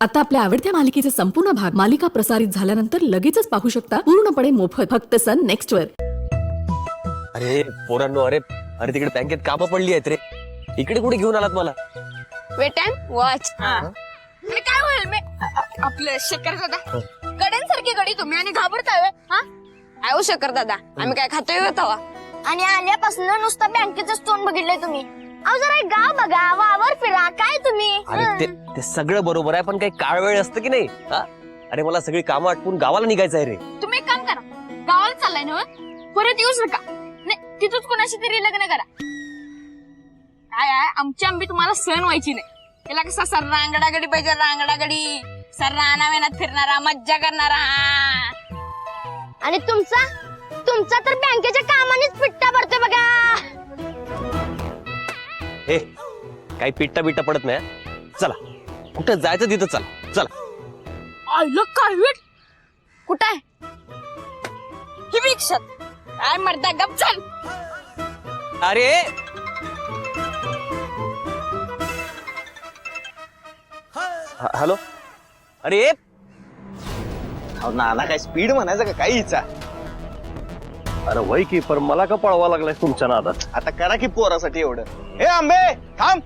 आता आपल्या आवडत्या मालिकेचे संपूर्ण भाग मालिका प्रसारित झाल्यानंतर लगेचच पाहू शकता पूर्णपणे मोफत फक्त सन नेक्स्ट वर। अरे पोरांनो, अरे अरे तिकडे बँकेत कामं पडली आहेत रे, इकडे कुठे घेऊन आलात मला? Wait and watch. आणि काय होईल मी आपलं शकर दादा गड्यांसारखी गडी तुम्ही आणि घाबरताय हा? आयो शकर दादा, आम्ही काय खातोय तवा? आणि आल्यापासून नुसतं बँकेचं तोंड बघितलंय तुम्ही। अहो जरा एक गाव बघा, वावर फिरा, काय तुम्ही? अरे ते सगळं बरोबर आहे, पण काही काळ वेळ असतं की नाही? हा? अरे मला सगळी कामं आटपून गावाला निघायचं आहे रे। तुम्ही एक काम करा, गावाला चाललाय ना परत येऊच नका, नाही तिथूच कोणाशी तरी लग्न करा। काय आहे, आमची आंबी तुम्हाला सहन व्हायची नाही। त्याला कसा सर रांगडागडी पाहिजे, रांगडागडी सर रानावेनात फिरणारा, मज्जा करणारा। आणि तुमचा तर बँकेच्या कामानेच पिट्टा पडतोय बघा। हे काही पिट्टा बिट्टा पडत नाही। चला कुठं जायचं तिथं चला चला। आयलं काय वेट कुठं आहे ही रिक्षात? काय मर्दा गप चल। अरे हॅलो, अरे नाना काय स्पीड म्हणायचं का काही इच्छा? अरे वय की, पण मला का पळवा लागलाय तुमच्या नादात? आता करा की पोरासाठी एवढं। हे आंबे थांब,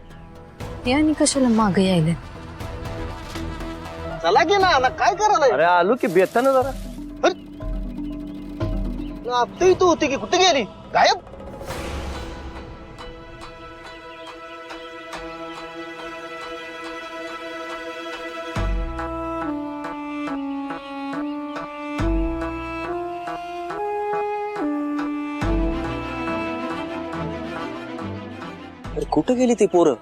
ते आणि कशाला मागे यायले? चला की ना काय करायला? अरे आलो की बेताना जरा। आता तू होती की कुठे गेली? गायब? अरे कुठं गेली ती पोरं?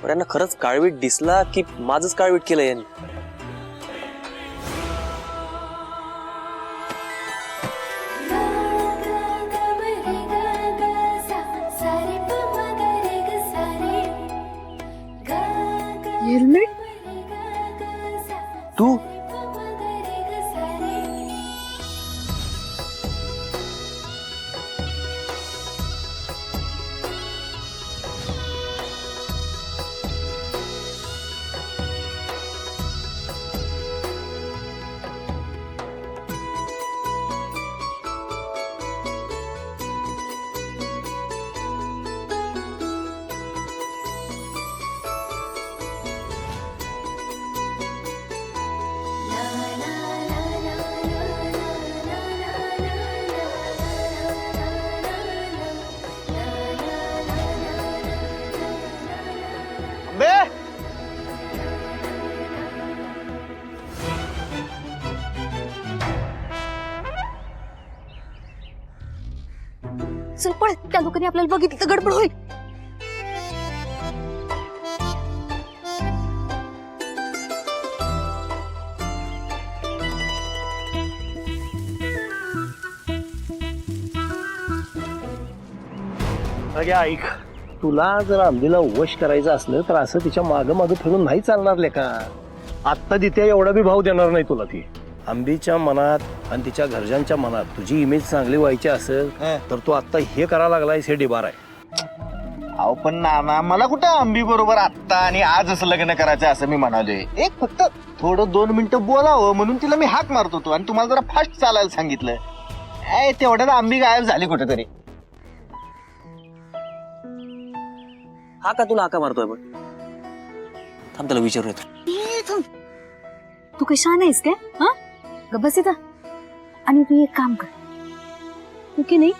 अरे यांना खरंच काळवीट दिसला की माझंच काळवीट केलं यांनी? हेल्मेट? तू बे चल पळ, त्या लोकांनी आपल्याला बघितलं तर गडबड होईल। अगे ऐक, तुला जर आंबीला वश करायचं असलं तर असं तिच्या मागं मागं फिरून नाही चालणार ले का? आत्ता तिथे एवढा बी भाव देणार नाही तुला ती। आंबीच्या मनात आणि तिच्या घरच्यांच्या मनात तुझी इमेज चांगली व्हायची असेल तर तू आता हे करायला लागलायस, हे डिबार आहे। अहो पण नाना, मला कुठं आंबी बरोबर आत्ता आणि आजच लग्न करायचं असं मी म्हणालोय। एक फक्त थोडं 2 मिनिटं बोलावं म्हणून तिला मी हाक मारत होतो आणि तुम्हाला जरा फास्ट चालायला सांगितलं। तेवढ्यात आंबी गायब झाली कुठेतरी। हा का तुला हाका मारतोय? पण थांब, त्याला विचारू येतो। तू काही शान आहेस काय? हा ग बस इथं। आणि तू एक काम कर, तू की नाही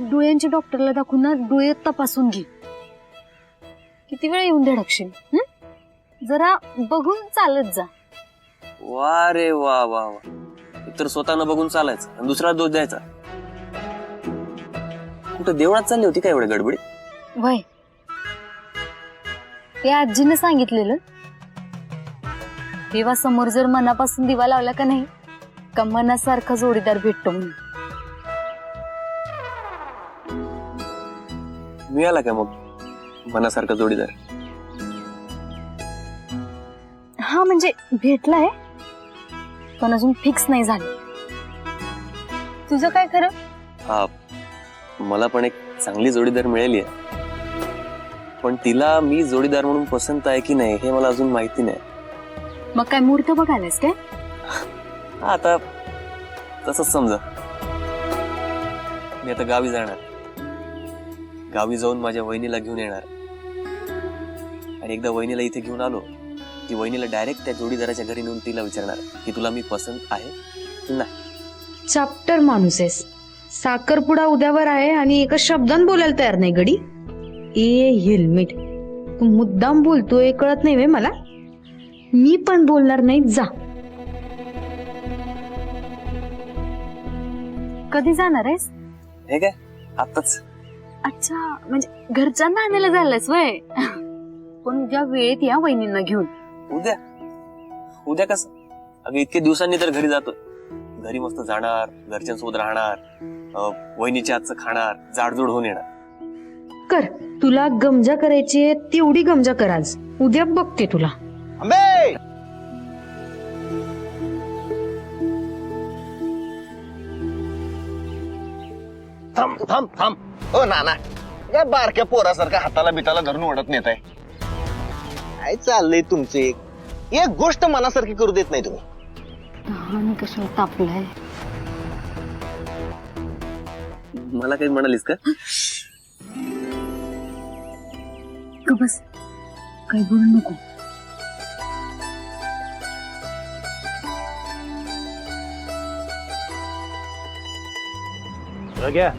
डोळ्यांच्या डॉक्टरला दाखवून ना डोळे तपासून घे। किती वेळ येऊन धडकशील? जरा बघून चालत जा। वा रे वा वा वा, तर स्वतःनं बघून चालायचं आणि दुसरा दोष द्यायचा? कुठं देवळात चालली होती काय एवढ्या गडबडी? वय ते आजीने सांगितलेलं, तेव्हा समोर जर मनापासून दिवा लावला का नाही का मनासारखा जोडीदार भेटतो म्हणून। मिळाला का मग मनासारखा जोडीदार? हा म्हणजे भेटलाय, पण अजून फिक्स नाही झालं। तुझं काय खरं? हा, मला पण एक चांगली जोडीदार मिळाली आहे, पण तिला मी जोडीदार म्हणून पसंत आहे की नाही हे मला अजून माहिती नाही. मग काय मुहूर्त बघायलास काय? हा आता तसंच समजा. मी आता गावी जाणार. गावी जाऊन माझ्या वहिनीला घेऊन येणार आणि एकदा वहिनीला इथे घेऊन आलो की वहिनीला डायरेक्ट त्या जोडीदाराच्या घरी नेऊन तिला विचारणार की तुला मी पसंत आहे की नाही. चॅप्टर माणूस आहेस. साखरपुडा उद्यावर आहे आणि एका शब्दान बोलायला तयार नाही गडी. ए हेल्मेट, तू मुद्दाम बोलतोय कळत नाही वे मला. मी पण बोलणार नाही, जा. कधी जाणार आहेस? हे काय आताच. अच्छा, म्हणजे घरच्यांना आणायला झालंस वय. पण उद्या वेळेत या वहिनींना घेऊन. उद्या उद्या कसं? अगं इतके दिवसांनी तर घरी जातो. घरी मस्त जाणार, घरच्यांसोबत राहणार, वहिनीच्या हातचं खाणार, जाडजूड होऊन येणार. कर, तुला गमजा करायची तेवढी गमजा कर आज. उद्या बघते तुला. आंबे थांब थांब थांब. हो नाना, काय बारक्या पोरासारखा हाताला बिताला धरून ओढत नेत आहे. काय चाललंय तुमचं? एक गोष्ट मनासारखी करू देत नाही तुम्ही. आणि कशाला तापलाय? मला काही म्हणालीस का? बस, काही बोलू नको. रग्या,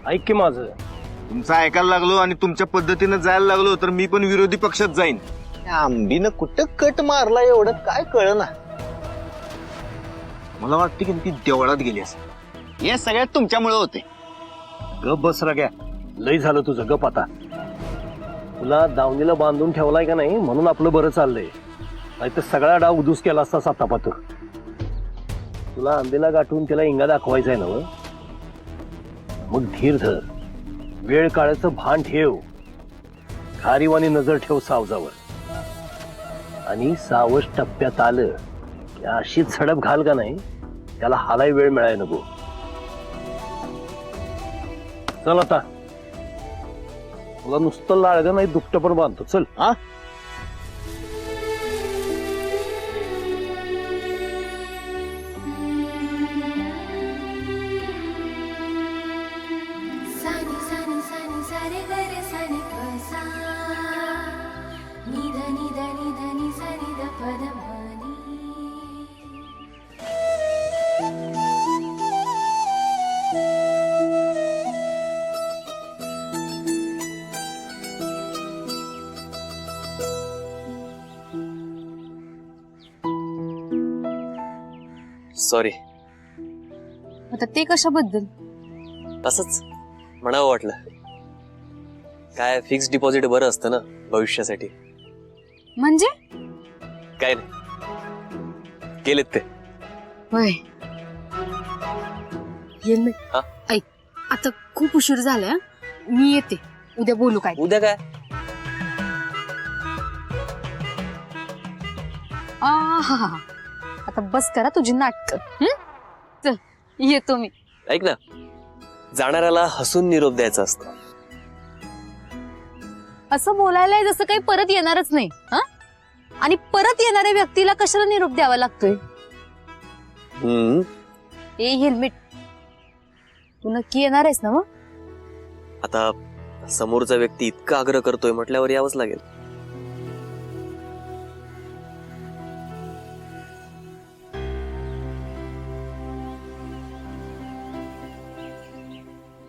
ऐक की माझं. तुमचं ऐकायला लागलो आणि तुमच्या पद्धतीनं जायला लागलो तर मी पण विरोधी पक्षात जाईन. त्या आंबीनं कुठं कट मारला एवढं काय कळना. मला वाटतं की ती देवळात गेली असेल. हे सगळ्यात तुमच्यामुळे होते. गप बस रग्या, लय झालं तुझं. गप आता. तुला दावणीला बांधून ठेवलाय का नाही म्हणून आपलं बरं चाललंय. नाही तर सगळा डाव उदूस केला असता सातापातूर. तुला आंबेला गाठून तिला इंगा दाखवायचा आहे ना. मग धीर धर, वेळ काळाचं भान ठेव, खारीवानी नजर ठेव सावजावर. आणि सावज टप्प्यात आलं की अशी झडप घाल का नाही त्याला हालाय वेळ मिळाय नको. चल आता, तुला नुसतं लाळगं नाही दुपटं पण बांधतो. चल. हा सानी सानी सानी सारे गरे सानी सा नि ध नि ध नि ध नि सा नि ध प ध म नि. सॉरी. आता ते कशाबद्दल? असंच म्हणावं वाटलं. काय फिक्स डिपॉझिट बरं असतं ना भविष्यासाठी. म्हणजे काय नाही, केलेत ते. होय. हा? ऐक, आता खूप उशीर झालाय. मी येते, उद्या बोलू काय. उद्या काय? आहा, आता बस करा तुझी नाटक. चल येतो मी. ऐक ना, जाणाऱ्याला हसून निरोप द्यायचा असतो. असं बोलायला जसं काही परत येणारच नाही. हा? आणि परत येणाऱ्या व्यक्तीला कशाला निरोप द्यावा लागतोय? ए हेल्मेट, तू नक्की येणार आहेस ना? मग आता समोरचा व्यक्ती इतका आग्रह करतोय म्हटल्यावर यावंच लागेल.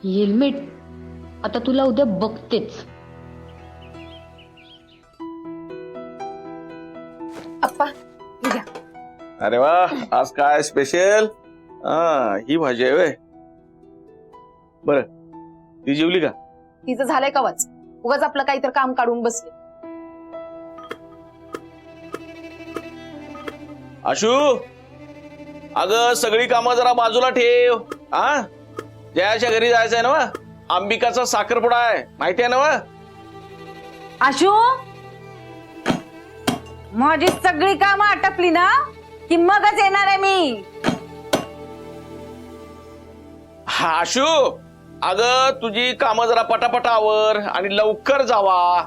हेल्मेट, आता तुला उद्या बघतेच. अप्पा उद्या. अरे वा, आज काय स्पेशल? ही भाजी आहे व्हय. बर, ती जेवली का? तिचं झालंय का वाच? उगाच आपलं काहीतरी काम काढून बसले. आशू, अगं सगळी कामं जरा बाजूला ठेव. हा, जयाच्या घरी जायचंय ना? अंबिकाचा साखरपुडा आहे, माहिती आहे ना? आशू, माझी सगळी कामं आटपली ना की मगच येणार आहे मी. आशू, अगं तुझी कामं जरा पटापटावर आणि लवकर जावा.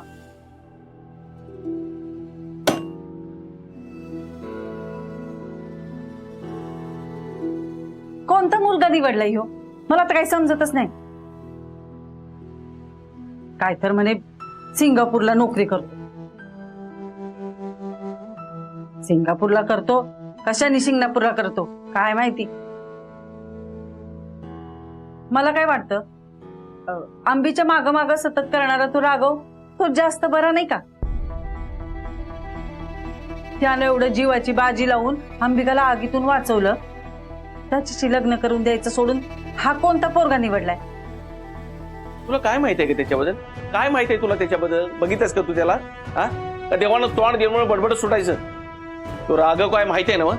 कोणता मुलगा निवडलाय ह्यो? मला तर काही समजतच नाही. काय तर म्हणे सिंगापूरला नोकरी करतो. सिंगापूरला करतो कशाने सिंगापूरला करतो काय माहिती. मला काय वाटतं आंबीच्या माग माग सतत करणारा तो राघव तो जास्त बरा नाही का? त्यानं एवढं जीवाची बाजी लावून अंबिकाला आगीतून वाचवलं. त्याच्याशी लग्न करून द्यायचं सोडून हा कोणता पोरगा निवडलाय? तुला काय माहिती आहे का त्याच्याबद्दल? काय माहिती आहे तुला त्याच्याबद्दल? बघितलंस का तू त्याला? हा का देवानं तोंड देऊन बडबड सुटायचं? तो राघव काय माहिती आहे ना?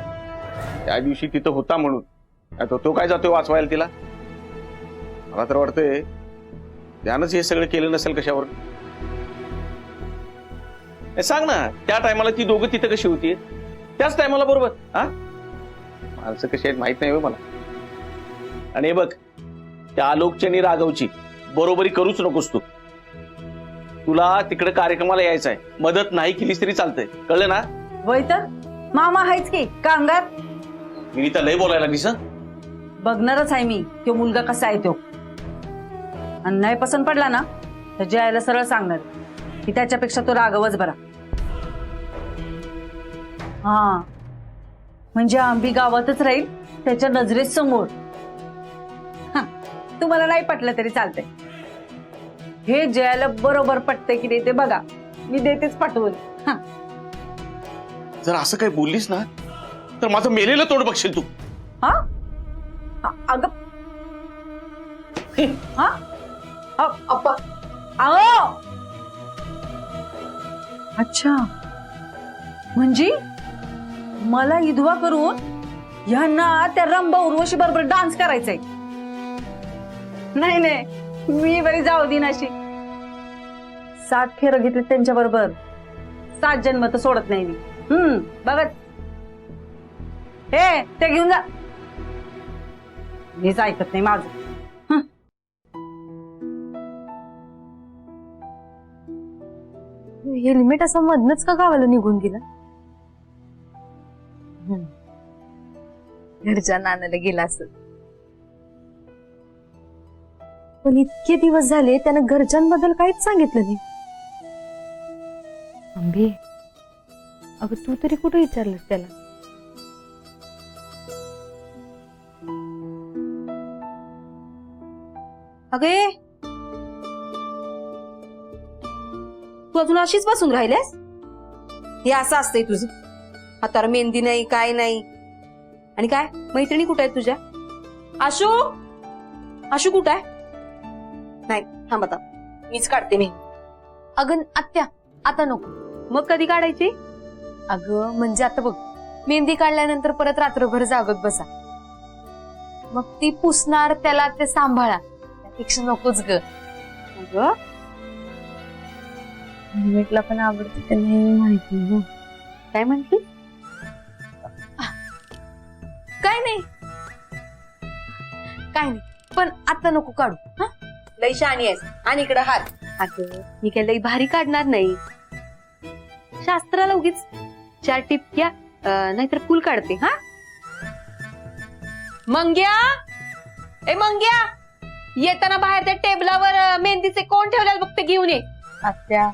त्या दिवशी तिथं होता म्हणून आता तो काय जातोय वाचवायला तिला? मला तर वाटतंय त्यानंच हे सगळं केलं नसेल कशावर. सांग ना त्या टायमाला ती दोघं तिथं कशी होती? त्याच टायमाला बरोबर. हा माणसं कशी आहेत माहित नाही मला. आणि हे बघ त्या आलोकची आणि राघवची बरोबरी करूच नकोस तू. तुला तिकडे कार्यक्रमाला यायचं आहे. मदत नाही केलीस तरी चालतंय. कळलं ना? वय तर मामा आहेच की कांगार. मी तर लय बोलायला लागलीस. बघणारच आहे मी तो मुलगा कसा आहे तो. आणि नाही पसंत पडला ना तर जयाला सरळ सांगणार की त्याच्यापेक्षा तो राघवच बरा. हा म्हणजे आंबी गावातच राहील त्याच्या नजरेत समोर. तुम्हाला नाही पटलं तरी चालतंय. हे जयाला बरोबर पटतंय की नाही ते बघा. मी देतेच पाठवून. जर असं काही बोललीस ना तर माझं मेलेलं तोंड बघशील तू. हा अग हा आओ. अच्छा म्हणजे मला विधवा करून ह्यांना त्या रंभा उर्वशी बरोबर डान्स करायचंय. नाही नाही मी बरी जाऊ दिन अशी. 7 फेर घेतले त्यांच्या बरोबर 7 जन्म तर सोडत नाही मी. बघत हे ते घेऊन जा. मीच ऐकत नाही माझं. हेल्मेट असं मधनच का गावाला निघून गेला? घरच्या नानाला गेला असं. पण इतके दिवस झाले त्यानं घरच्यांबद्दल काहीच सांगितलं नाही. आंबे अगं तू तरी कुठे विचारलंस त्याला? अगे तू अजून अशीच बसून राहिल्यास? हे असं असतंय तुझं. हातावर मेहंदी नाही काय नाही. आणि काय मैत्रिणी कुठे आहेत तुझ्या? आशू आशू कुठं आहे? नाही थांब आता मीच काढते मी. अगं आत्या आता नको. मग कधी काढायची? अगं म्हणजे आता बघ मेहंदी काढल्यानंतर परत रात्रभर जागत बसा. मग ती पुसणार त्याला ते सांभाळा. त्यापेक्षा नकोच ग. अगं हेल्मेटला पण आवडते ते नाही माहिती. काय म्हणते? काय नाही काय नाही पण आता नको काढू. हा लई शहाणी आहेस. आणि इकडं हात. अगं मी काय लई भारी काढणार नाही. शास्त्राला उगीच 4 टिपक्या नाहीतर फुल काढते. हा मंग्या ए मंग्या येताना बाहेर त्या टेबलावर मेहंदीचे कोण ठेवले बघते घेऊन ये. आत्या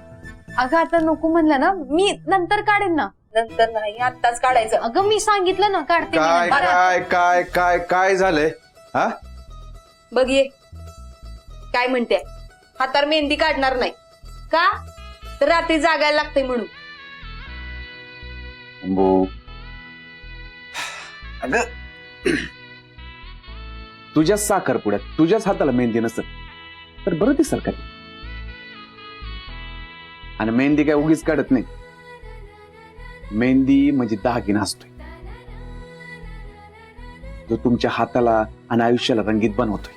अगं आता नको म्हणलं ना मी नंतर काढेन ना. नंतर नाही आत्ताच काढायचं. अगं मी सांगितलं ना काढते मी काय नंतर. काय काय काय काय झालंय? हा बघ ये काय म्हणते. हातावर मेहंदी काढणार नाही का? तर रात्री जागायला लागते म्हणून. अगं तुझ्याच साखरपुड्यात तुझ्याच हाताला मेहंदी नसत तर बरं दिसल का? आणि मेहंदी काय उगीच काढत नाही. मेहंदी म्हणजे दागिना असतोय जो तुमच्या हाताला आणि आयुष्याला रंगीत बनवतोय.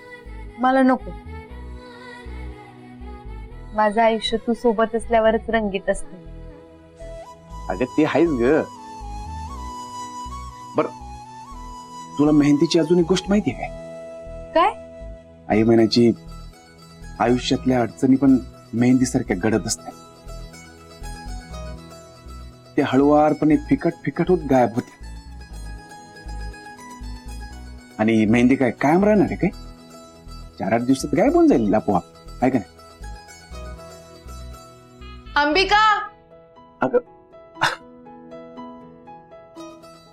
मला नको. माझं आयुष्य तू सोबत असल्यावरच रंगीत असते. अगं ते आहेच ग. बर तुला मेहंदीची अजून एक गोष्ट माहिती आहे काय? आई म्हणायची आयुष्यातल्या अडचणी पण मेहंदीसारख्या घडत असतात. ते हळुवारपणे फिकट फिकट होत गायब होते. आणि मेहंदी काय कायम राहणार आहे काय? 4-8 दिवसात गायब होऊन जाईल आपोआप, आहे का नाही? अंबिका अगं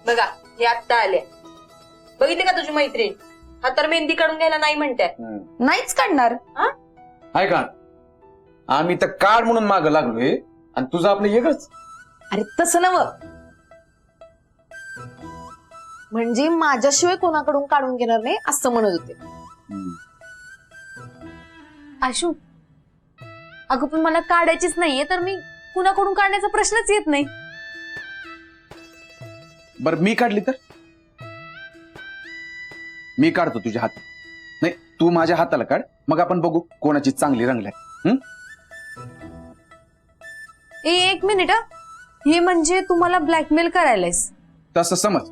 बघा हे आत्ता आल्या. बघितले का तुझी मैत्रीण हातावर मेहंदी काढून घ्यायला नाही म्हणते. नाहीच काढणार. आहे का? आम्ही तर काढ म्हणून माग लागलोय आणि तुझं आपलं एकच. अरे तसं नव, म्हणजे माझ्याशिवाय कोणाकडून काढून घेणार नाही असं म्हणत होते. आशू अगं पण मला काढायचीच नाहीये तर मी कुणाकडून काढण्याचा प्रश्नच येत नाही. बरं मी काढली तर? मी काढतो तुझ्या हात. नाही तू माझ्या हाताला काढ, मग आपण बघू कोणाची चांगली रंगलाय. एक मिनिट हं. हे म्हणजे तुम्हाला ब्लॅकमेल करायलायस? तसं समज.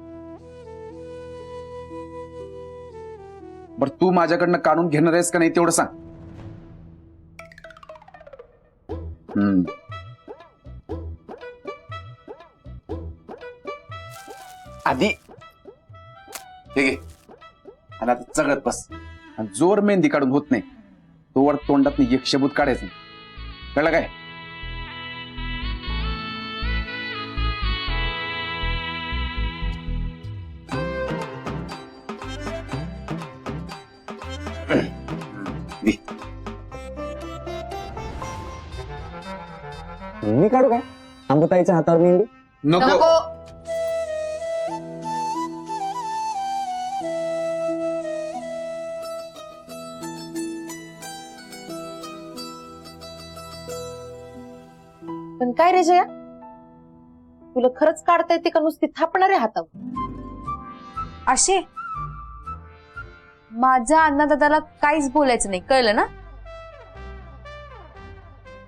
बर तू माझ्याकडनं काढून घेणार आहेस का नाही तेवढं सांग. आधी हे घे आणि आता चगळत बस. आणि जोर मेहंदी काढून होत नाही तोवर तोंडात एक शब्द काढायचं, कळलं काय? मी काढू काय आंबताईच्या हातावर मेहंदी? नको. पण काय रे जया, तुला खरंच काढता येते का नुसती थापणार आहे हातावर? असे माझ्या अण्णादादाला काहीच बोलायचं नाही, कळलं ना?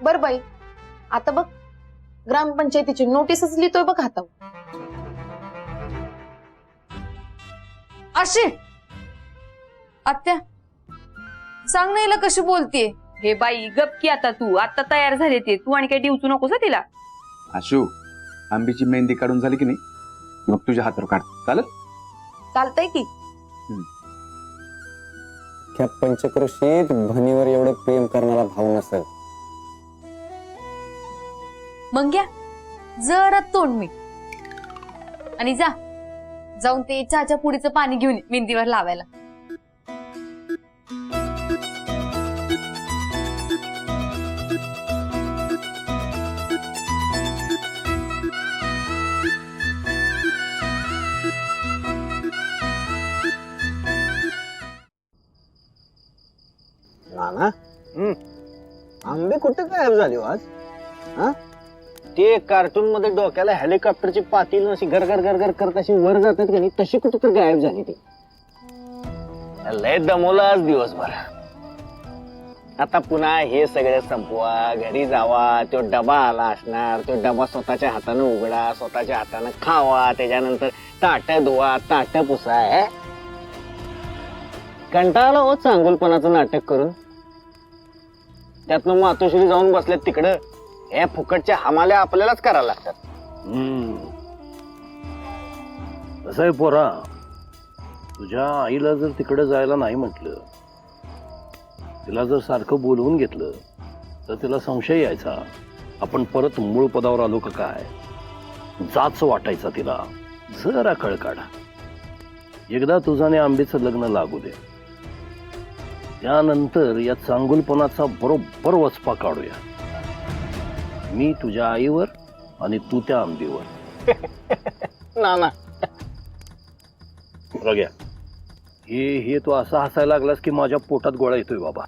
बर बाई, आता बघ ग्रामपंचायतीची नोटीसच लिहितोय बघ हातावर. असे आत्या सांग ना हिला कशी बोलतेय. हे बाई गप की, आता तू आता तयार झाले ते, तू आणि काही डिवचू नकोस हं तिला. आशू आंब्याची मेहंदी काढून झाली की नाही मग तुझ्या हातावर काढ, चालेल? चालतंय की. त्या पंचक्रोशीत भणीवर एवढं प्रेम करणारा भाऊ नसेल. मग घ्या जरा तोंड मीठ आणि जाऊन ते चहाच्या पुडीचं पाणी घेऊन ये मेहंदीवर लावायला. नाना आंबे कुठे गायब झाले हो आज? ते कार्टून मध्ये डोक्याला हेलिकॉप्टरची पातील अशी गरगर गरगर करत अशी वर जातात का नाही, तशी कुठे तर गायब झाली ती. लय दमवलं आज दिवसभर. आता पुन्हा हे सगळे संपवा, घरी जावा, तो डबा आला असणार, तो डबा स्वतःच्या हाताने उघडा, स्वतःच्या हाताने खावा, त्याच्यानंतर ताट धुवा, ताट पुसा. कंटाळला हो चांगुलपणाचं नाटक करून. त्यातनं मातोश्री जाऊन बसल्यात तिकडं. हे फुकटच्या हमाल्या आपल्यालाच करायला लागतात. कसं आहे पोरा, तुझ्या आईला जर तिकडे जायला नाही म्हटलं, तिला जर सारखं बोलवून घेतलं तर तिला संशय यायचा, आपण परत मूळ पदावर आलो का काय, जाच वाटायचा तिला. जरा कळ काढा. एकदा तुझाने आंबेचं लग्न लागू दे, त्यानंतर या चांगुलपणाचा बरोबर वचपा काढूया. मी तुझ्या आईवर आणि तू त्या आंबीवर. नाना रग्या, हे तू असा हसायला लागलास की माझ्या पोटात गोळा येतोय बाबा.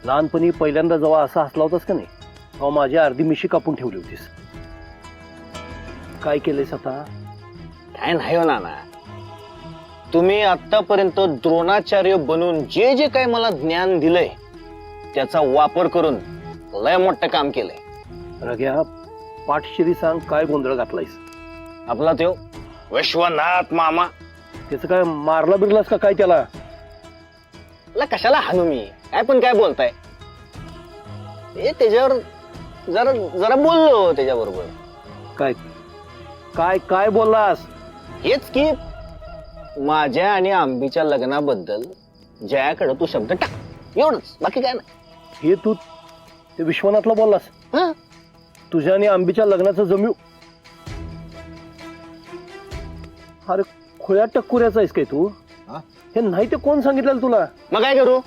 लहानपणी पहिल्यांदा जेव्हा असा हसला होतास का नाही, तेव्हा माझी अर्धी मिशी कापून ठेवली होतीस. काय केलंयस आता? काय नाही हो नाना, तुम्ही आतापर्यंत द्रोणाचार्य बनून जे जे काही मला ज्ञान दिलंय त्याचा वापर करून लय मोठं काम केलंय. रग्या, पाठशिरी सांग, काय गोंधळ घातलायस? आपला तो विश्वनाथ मामा, त्याचं काय मारला बिरलास का काय त्याला? कशाला हाणू मी? काय पण काय बोलताय? त्याच्यावर जरा जरा बोललो त्याच्याबरोबर. काय काय काय बोललास? हेच की माझ्या आणि आंबीच्या लग्नाबद्दल जयाकडे तू शब्द टाक एवढंच बाकी काय नाही हे तू ते विश्वनाथला बोललास हं? तुझ्या आणि आंबीच्या लग्नाचं जमीव अरे खोया टक्कुऱ्याचा आहेस काय तू हा? हे नाही ते कोण सांगितलं तुला मग काय करू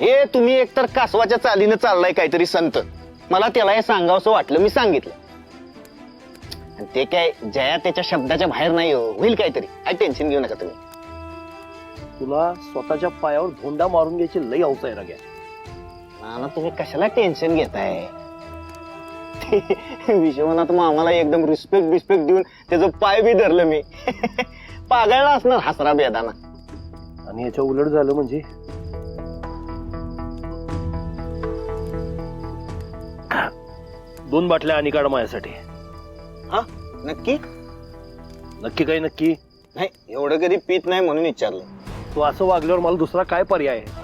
हे तुम्ही एकतर कासवाच्या चालीनं चाललाय काहीतरी संत मला त्याला हे सांगावंसं वाटलं मी सांगितलं आणि ते काय जया त्याच्या शब्दाच्या बाहेर नाही हो होईल काहीतरी काय टेन्शन घेऊ नका तुम्ही तुला स्वतःच्या पायावर धोंडा मारून घ्यायची लई हौस आहे राग्या नाना तुम्ही कशाला टेन्शन घेताय विश्वनाथ मामाला एकदम रिस्पेक्ट देऊन त्याचं पाय बी धरलं मी पागळला असणार हसरा बेदाना आणि याच्या उलट झालं म्हणजे दोन बाटल्या आणि काढ माझ्यासाठी हा नक्की नक्की काय नक्की नाही एवढं कधी पित नाही म्हणून विचारलं तू असं वागल्यावर मला दुसरा काय पर्याय आहे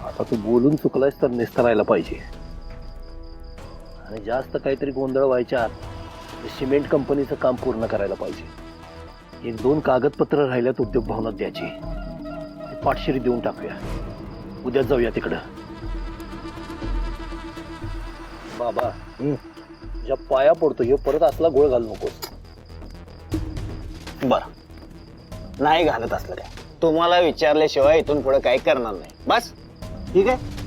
आता तू बोलून चुकलायस तर निस्तरायला पाहिजे आणि जास्त काहीतरी गोंधळ व्हायच्या आत सिमेंट कंपनीचं काम पूर्ण करायला पाहिजे 1-2 कागदपत्र राहिल्यात उद्योग भवनात द्यायची ती पाठशिरी देऊन टाकूया उद्या जाऊया तिकडं बाबा तुझ्या पाया पडतो हे परत असला गोळ घालू नकोस बर नाही घालत असलं काय तुम्हाला विचारल्याशिवाय इथून पुढे काय करणार नाही बस ठीक आहे